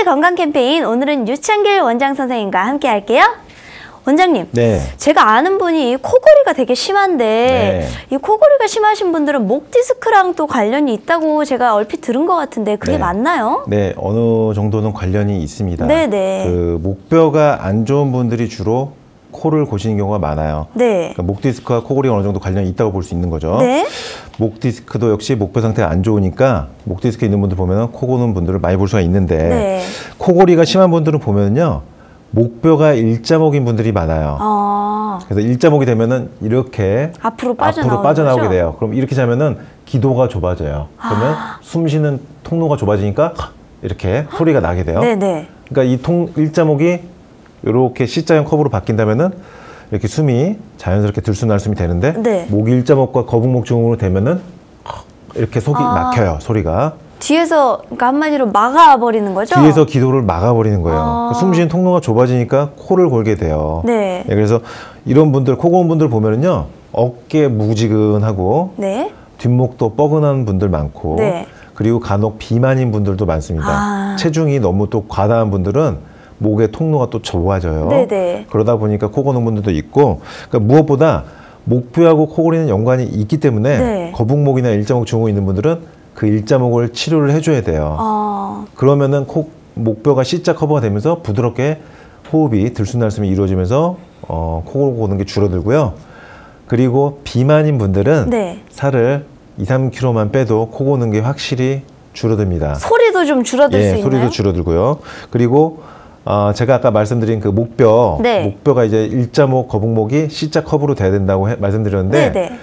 위클리 건강 캠페인, 오늘은 유창길 원장 선생님과 함께 할게요. 원장님, 네. 제가 아는 분이 코골이가 되게 심한데 네. 이 코골이가 심하신 분들은 목 디스크랑 또 관련이 있다고 제가 얼핏 들은 것 같은데 그게 네. 맞나요? 네, 어느 정도는 관련이 있습니다. 네네. 그 목뼈가 안 좋은 분들이 주로 코를 고시는 경우가 많아요. 네. 그러니까 목 디스크와 코골이가 어느 정도 관련이 있다고 볼 수 있는 거죠. 네. 목 디스크도 역시 목뼈 상태가 안 좋으니까 목 디스크 있는 분들 보면 코 고는 분들을 많이 볼 수가 있는데 네. 코골이가 심한 분들은 보면요. 목뼈가 일자목인 분들이 많아요. 그래서 일자목이 되면은 이렇게 앞으로 빠져나오게 거죠? 돼요. 그럼 이렇게 자면은 기도가 좁아져요. 그러면 숨 쉬는 통로가 좁아지니까 이렇게 소리가 나게 돼요. 네네. 그러니까 이 일자목이 이렇게 C자형 컵으로 바뀐다면은 이렇게 숨이 자연스럽게 들숨날숨이 되는데 네. 목이 일자목과 거북목 증후로 되면은 이렇게 속이 막혀요. 소리가. 뒤에서, 그러니까 한마디로 막아버리는 거죠? 뒤에서 기도를 막아버리는 거예요. 숨쉬는 통로가 좁아지니까 코를 골게 돼요. 네. 네, 그래서 이런 분들, 코 고는 분들 보면은요, 어깨 무지근하고, 네. 뒷목도 뻐근한 분들 많고, 네. 그리고 간혹 비만인 분들도 많습니다. 체중이 너무 또 과다한 분들은 목의 통로가 또 좁아져요. 네네. 그러다 보니까 코 고는 분들도 있고, 그러니까 무엇보다 목뼈하고 코골이는 연관이 있기 때문에 네. 거북목이나 일자목 증후 있는 분들은 그 일자목을 치료를 해줘야 돼요. 그러면은 목뼈가 C자 커버가 되면서 부드럽게 호흡이 들숨날숨이 이루어지면서 코 고는 게 줄어들고요. 그리고 비만인 분들은 네. 살을 2, 3kg만 빼도 코 고는 게 확실히 줄어듭니다. 소리도 좀 줄어들 수 있나요? 소리도 줄어들고요. 그리고 제가 아까 말씀드린 그 목뼈, 네. 목뼈가 이제 일자목, 거북목이 C자 커브로 돼야 된다고 말씀드렸는데 네네.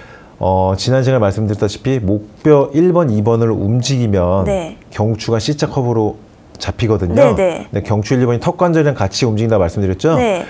지난 시간에 말씀드렸다시피 목뼈 1번, 2번을 움직이면 네. 경추가 C자 커브로 잡히거든요. 네네. 네, 경추 1, 2번이 턱 관절이랑 같이 움직인다고 말씀드렸죠. 네.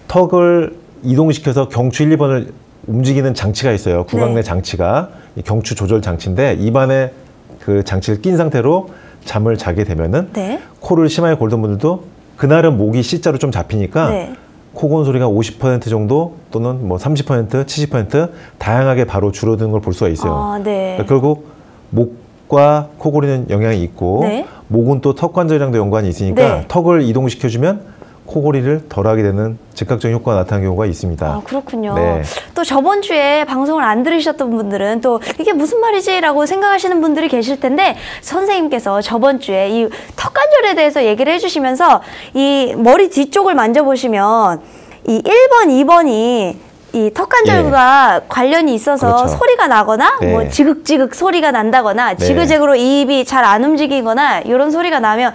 턱을 이동시켜서 경추 1, 2번을 움직이는 장치가 있어요. 구강 내 네. 장치가 이 경추 조절 장치인데 입안에 그 장치를 낀 상태로 잠을 자게 되면은 네. 코를 심하게 골던 분들도 그날은 목이 C자로 좀 잡히니까 네. 코 고는 소리가 50% 정도 또는 뭐 30%, 70% 다양하게 바로 줄어드는 걸 볼 수가 있어요. 네. 결국 목과 코골이는 영향이 있고 네. 목은 또 턱 관절이랑도 연관이 있으니까 네. 턱을 이동시켜주면 코골이를 덜하게 되는 즉각적인 효과가 나타나는 경우가 있습니다. 그렇군요. 네. 또 저번 주에 방송을 안 들으셨던 분들은 또 이게 무슨 말이지? 라고 생각하시는 분들이 계실 텐데 선생님께서 저번 주에 이 턱관절에 대해서 얘기를 해주시면서 이 머리 뒤쪽을 만져보시면 이 1번, 2번이 이 턱관절과 관련이 있어서 그렇죠. 소리가 나거나 네. 뭐 지극지극 소리가 난다거나 지그재그로 입이 잘 안 움직이거나 이런 소리가 나면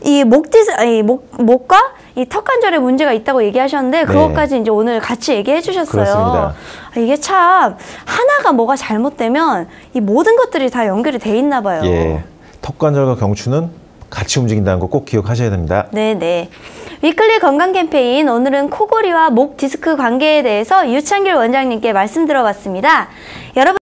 이 목과 이 턱관절에 문제가 있다고 얘기하셨는데 그것까지 이제 오늘 같이 얘기해 주셨어요. 그렇습니다. 이게 참 하나가 뭐가 잘못되면 이 모든 것들이 다 연결이 돼 있나 봐요. 예, 턱관절과 경추는 같이 움직인다는 거 꼭 기억하셔야 됩니다. 네네. 위클리 건강 캠페인, 오늘은 코골이와 목 디스크 관계에 대해서 유창길 원장님께 말씀 들어봤습니다. 여러분